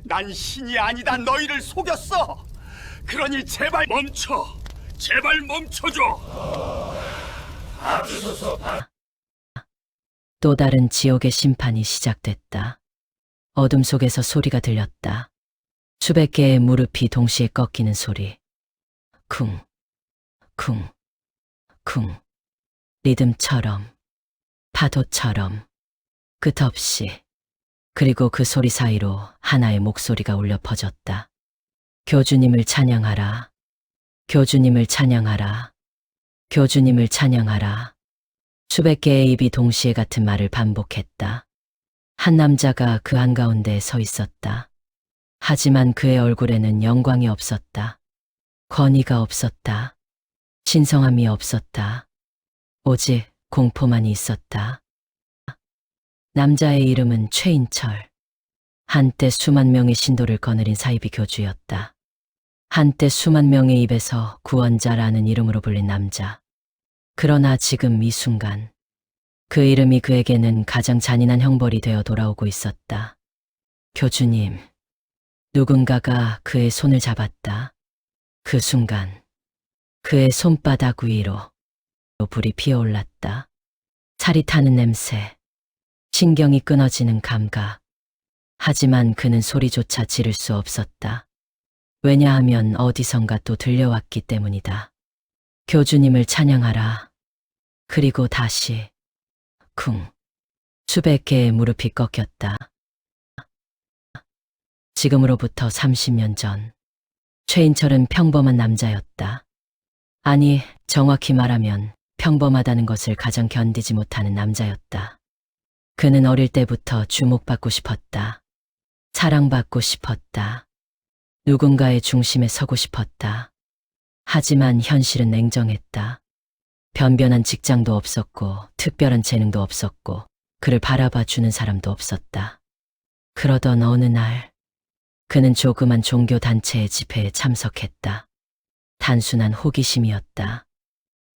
난 신이 아니다. 너희를 속였어. 그러니 제발 멈춰. 제발 멈춰줘. 또 다른 지옥의 심판이 시작됐다. 어둠 속에서 소리가 들렸다. 수백 개의 무릎이 동시에 꺾이는 소리. 쿵, 쿵, 쿵. 리듬처럼, 파도처럼, 끝없이. 그리고 그 소리 사이로 하나의 목소리가 울려 퍼졌다. 교주님을 찬양하라. 교주님을 찬양하라. 교주님을 찬양하라. 수백 개의 입이 동시에 같은 말을 반복했다. 한 남자가 그 한가운데에 서 있었다. 하지만 그의 얼굴에는 영광이 없었다. 권위가 없었다. 신성함이 없었다. 오직 공포만이 있었다. 남자의 이름은 최인철. 한때 수만 명의 신도를 거느린 사이비 교주였다. 한때 수만 명의 입에서 구원자라는 이름으로 불린 남자. 그러나 지금 이 순간 그 이름이 그에게는 가장 잔인한 형벌이 되어 돌아오고 있었다. 교주님, 누군가가 그의 손을 잡았다. 그 순간 그의 손바닥 위로 불이 피어올랐다. 살이 타는 냄새, 신경이 끊어지는 감각. 하지만 그는 소리조차 지를 수 없었다. 왜냐하면 어디선가 또 들려왔기 때문이다. 교주님을 찬양하라. 그리고 다시 쿵. 수백 개의 무릎이 꺾였다. 지금으로부터 30년 전, 최인철은 평범한 남자였다. 아니, 정확히 말하면 평범하다는 것을 가장 견디지 못하는 남자였다. 그는 어릴 때부터 주목받고 싶었다. 사랑받고 싶었다. 누군가의 중심에 서고 싶었다. 하지만 현실은 냉정했다. 변변한 직장도 없었고 특별한 재능도 없었고 그를 바라봐 주는 사람도 없었다. 그러던 어느 날 그는 조그만 종교단체의 집회에 참석했다. 단순한 호기심이었다.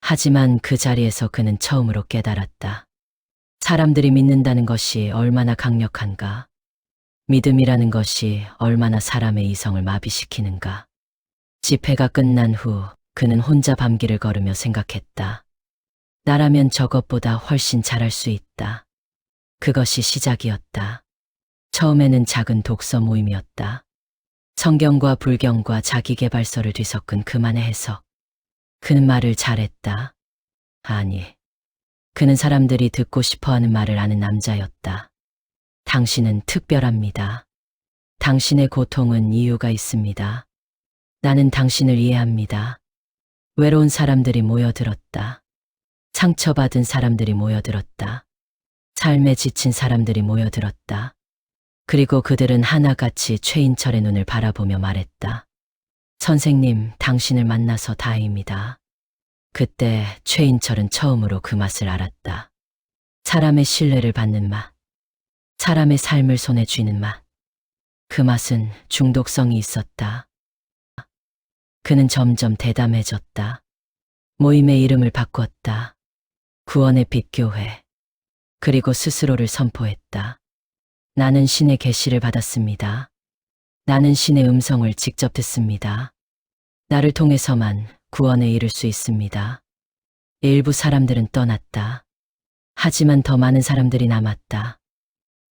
하지만 그 자리에서 그는 처음으로 깨달았다. 사람들이 믿는다는 것이 얼마나 강력한가. 믿음이라는 것이 얼마나 사람의 이성을 마비시키는가. 집회가 끝난 후 그는 혼자 밤길을 걸으며 생각했다. 나라면 저것보다 훨씬 잘할 수 있다. 그것이 시작이었다. 처음에는 작은 독서 모임이었다. 성경과 불경과 자기계발서를 뒤섞은 그만의 해석. 그는 말을 잘했다. 아니, 그는 사람들이 듣고 싶어하는 말을 아는 남자였다. 당신은 특별합니다. 당신의 고통은 이유가 있습니다. 나는 당신을 이해합니다. 외로운 사람들이 모여들었다. 상처받은 사람들이 모여들었다. 삶에 지친 사람들이 모여들었다. 그리고 그들은 하나같이 최인철의 눈을 바라보며 말했다. 선생님, 당신을 만나서 다행입니다. 그때 최인철은 처음으로 그 맛을 알았다. 사람의 신뢰를 받는 맛. 사람의 삶을 손에 쥐는 맛. 그 맛은 중독성이 있었다. 그는 점점 대담해졌다. 모임의 이름을 바꿨다. 구원의 빛교회. 그리고 스스로를 선포했다. 나는 신의 계시를 받았습니다. 나는 신의 음성을 직접 듣습니다. 나를 통해서만 구원에 이를 수 있습니다. 일부 사람들은 떠났다. 하지만 더 많은 사람들이 남았다.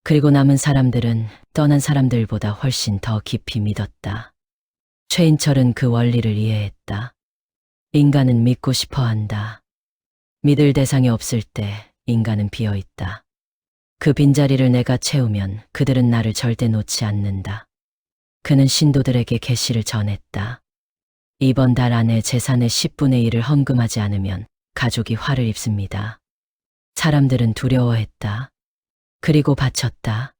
그리고 남은 사람들은 떠난 사람들보다 훨씬 더 깊이 믿었다. 최인철은 그 원리를 이해했다. 인간은 믿고 싶어 한다. 믿을 대상이 없을 때 인간은 비어있다. 그 빈자리를 내가 채우면 그들은 나를 절대 놓지 않는다. 그는 신도들에게 계시를 전했다. 이번 달 안에 재산의 10분의 1을 헌금하지 않으면 가족이 화를 입습니다. 사람들은 두려워했다. 그리고 바쳤다.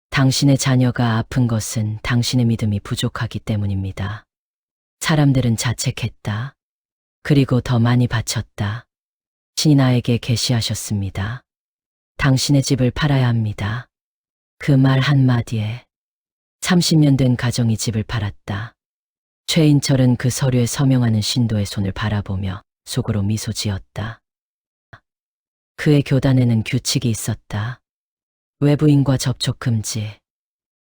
당신의 자녀가 아픈 것은 당신의 믿음이 부족하기 때문입니다. 사람들은 자책했다. 그리고 더 많이 바쳤다. 신이 나에게 계시하셨습니다. 당신의 집을 팔아야 합니다. 그 말 한마디에 30년 된 가정이 집을 팔았다. 최인철은 그 서류에 서명하는 신도의 손을 바라보며 속으로 미소 지었다. 그의 교단에는 규칙이 있었다. 외부인과 접촉 금지,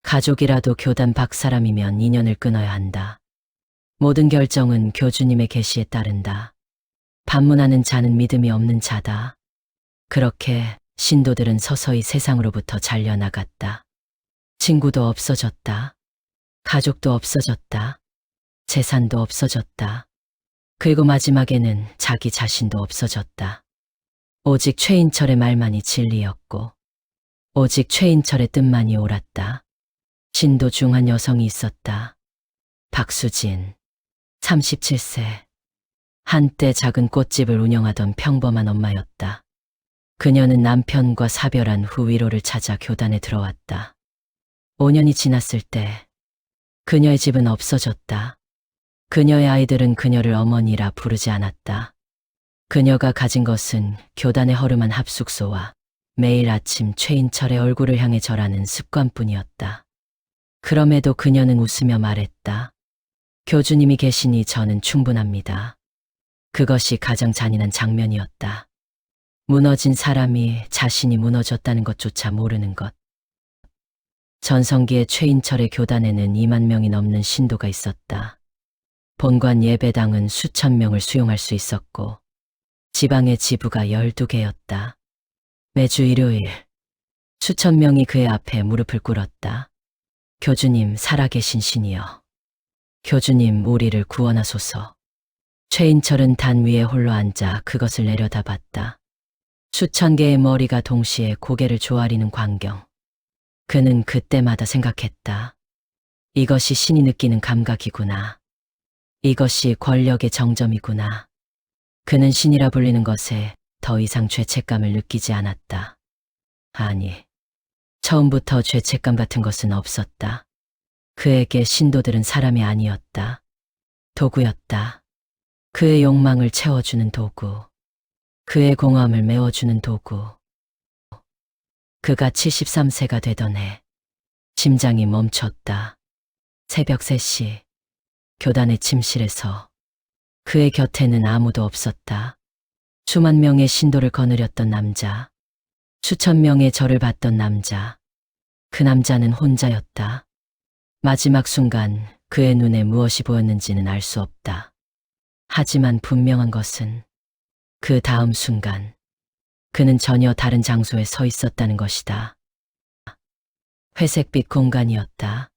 가족이라도 교단 밖 사람이면 인연을 끊어야 한다. 모든 결정은 교주님의 계시에 따른다. 반문하는 자는 믿음이 없는 자다. 그렇게 신도들은 서서히 세상으로부터 잘려나갔다. 친구도 없어졌다. 가족도 없어졌다. 재산도 없어졌다. 그리고 마지막에는 자기 자신도 없어졌다. 오직 최인철의 말만이 진리였고, 오직 최인철의 뜻만이 옳았다. 신도 중 한 여성이 있었다. 박수진, 37세. 한때 작은 꽃집을 운영하던 평범한 엄마였다. 그녀는 남편과 사별한 후 위로를 찾아 교단에 들어왔다. 5년이 지났을 때 그녀의 집은 없어졌다. 그녀의 아이들은 그녀를 어머니라 부르지 않았다. 그녀가 가진 것은 교단의 허름한 합숙소와 매일 아침 최인철의 얼굴을 향해 절하는 습관뿐이었다. 그럼에도 그녀는 웃으며 말했다. 교주님이 계시니 저는 충분합니다. 그것이 가장 잔인한 장면이었다. 무너진 사람이 자신이 무너졌다는 것조차 모르는 것. 전성기의 최인철의 교단에는 2만 명이 넘는 신도가 있었다. 본관 예배당은 수천 명을 수용할 수 있었고, 지방의 지부가 12개였다. 매주 일요일, 수천 명이 그의 앞에 무릎을 꿇었다. 교주님, 살아계신 신이여. 교주님, 우리를 구원하소서. 최인철은 단 위에 홀로 앉아 그것을 내려다봤다. 수천 개의 머리가 동시에 고개를 조아리는 광경. 그는 그때마다 생각했다. 이것이 신이 느끼는 감각이구나. 이것이 권력의 정점이구나. 그는 신이라 불리는 것에 더 이상 죄책감을 느끼지 않았다. 아니, 처음부터 죄책감 같은 것은 없었다. 그에게 신도들은 사람이 아니었다. 도구였다. 그의 욕망을 채워주는 도구. 그의 공허함을 메워주는 도구. 그가 73세가 되던 해, 심장이 멈췄다. 새벽 3시, 교단의 침실에서 그의 곁에는 아무도 없었다. 수만 명의 신도를 거느렸던 남자, 수천 명의 절을 받던 남자, 그 남자는 혼자였다. 마지막 순간 그의 눈에 무엇이 보였는지는 알 수 없다. 하지만 분명한 것은 그 다음 순간 그는 전혀 다른 장소에 서 있었다는 것이다. 회색빛 공간이었다.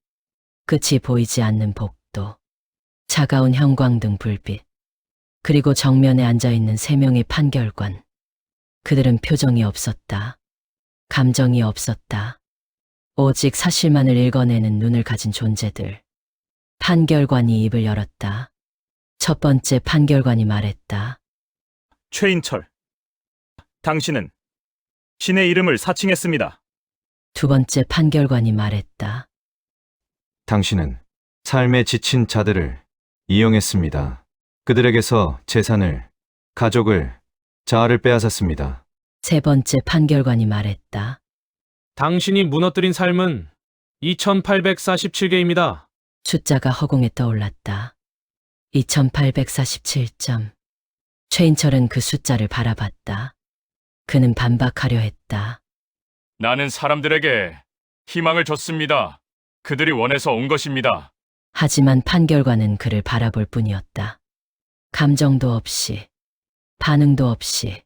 끝이 보이지 않는 복도, 차가운 형광등 불빛, 그리고 정면에 앉아있는 3명의 판결관. 그들은 표정이 없었다. 감정이 없었다. 오직 사실만을 읽어내는 눈을 가진 존재들. 판결관이 입을 열었다. 첫 번째 판결관이 말했다. 최인철, 당신은 신의 이름을 사칭했습니다. 두 번째 판결관이 말했다. 당신은 삶에 지친 자들을 이용했습니다. 그들에게서 재산을, 가족을, 자아를 빼앗았습니다. 세 번째 판결관이 말했다. 당신이 무너뜨린 삶은 2847개입니다. 숫자가 허공에 떠올랐다. 2847점. 최인철은 그 숫자를 바라봤다. 그는 반박하려 했다. 나는 사람들에게 희망을 줬습니다. 그들이 원해서 온 것입니다. 하지만 판결관은 그를 바라볼 뿐이었다. 감정도 없이, 반응도 없이.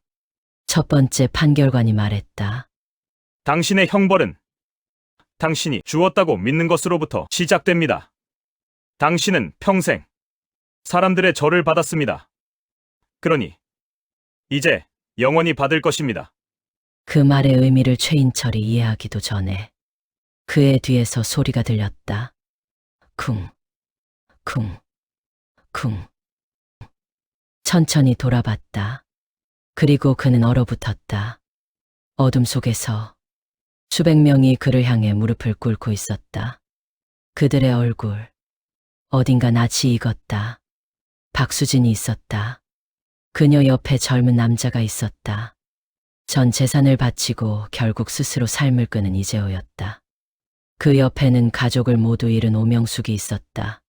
첫 번째 판결관이 말했다. 당신의 형벌은 당신이 주었다고 믿는 것으로부터 시작됩니다. 당신은 평생 사람들의 절을 받았습니다. 그러니 이제 영원히 받을 것입니다. 그 말의 의미를 최인철이 이해하기도 전에 그의 뒤에서 소리가 들렸다. 쿵, 쿵, 쿵. 천천히 돌아봤다. 그리고 그는 얼어붙었다. 어둠 속에서 수백 명이 그를 향해 무릎을 꿇고 있었다. 그들의 얼굴, 어딘가 낯이 익었다. 박수진이 있었다. 그녀 옆에 젊은 남자가 있었다. 전 재산을 바치고 결국 스스로 삶을 끄는 이재호였다. 그 옆에는 가족을 모두 잃은 오명숙이 있었다.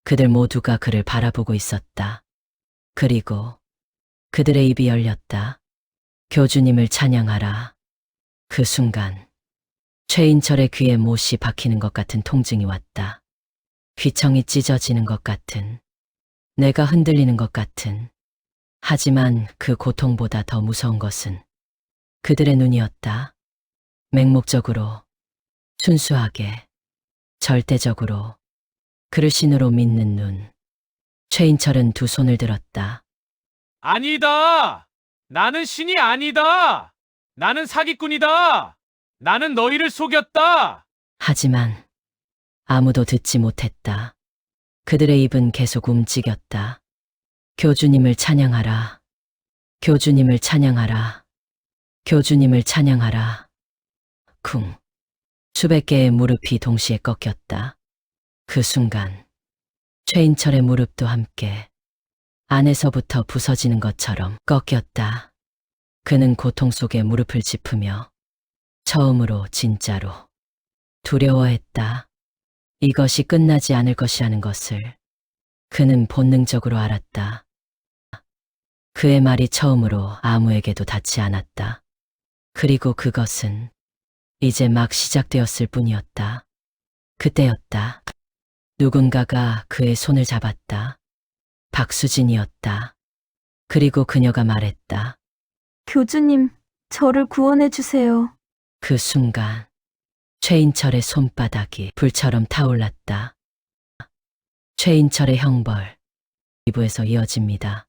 그들 모두가 그를 바라보고 있었다. 그리고 그들의 입이 열렸다. 교주님을 찬양하라. 그 순간 최인철의 귀에 못이 박히는 것 같은 통증이 왔다. 귀청이 찢어지는 것 같은, 뇌가 흔들리는 것 같은. 하지만 그 고통보다 더 무서운 것은 그들의 눈이었다. 맹목적으로, 순수하게, 절대적으로, 그를 신으로 믿는 눈. 최인철은 두 손을 들었다. 아니다! 나는 신이 아니다! 나는 사기꾼이다! 나는 너희를 속였다! 하지만 아무도 듣지 못했다. 그들의 입은 계속 움직였다. 교주님을 찬양하라. 교주님을 찬양하라. 교주님을 찬양하라. 쿵. 수백 개의 무릎이 동시에 꺾였다. 그 순간 최인철의 무릎도 함께 안에서부터 부서지는 것처럼 꺾였다. 그는 고통 속에 무릎을 짚으며 처음으로 진짜로 두려워했다. 이것이 끝나지 않을 것이라는 것을 그는 본능적으로 알았다. 그의 말이 처음으로 아무에게도 닿지 않았다. 그리고 그것은 이제 막 시작되었을 뿐이었다. 그때였다. 누군가가 그의 손을 잡았다. 박수진이었다. 그리고 그녀가 말했다. 교주님, 저를 구원해 주세요. 그 순간 최인철의 손바닥이 불처럼 타올랐다. 최인철의 형벌, 2부에서 이어집니다.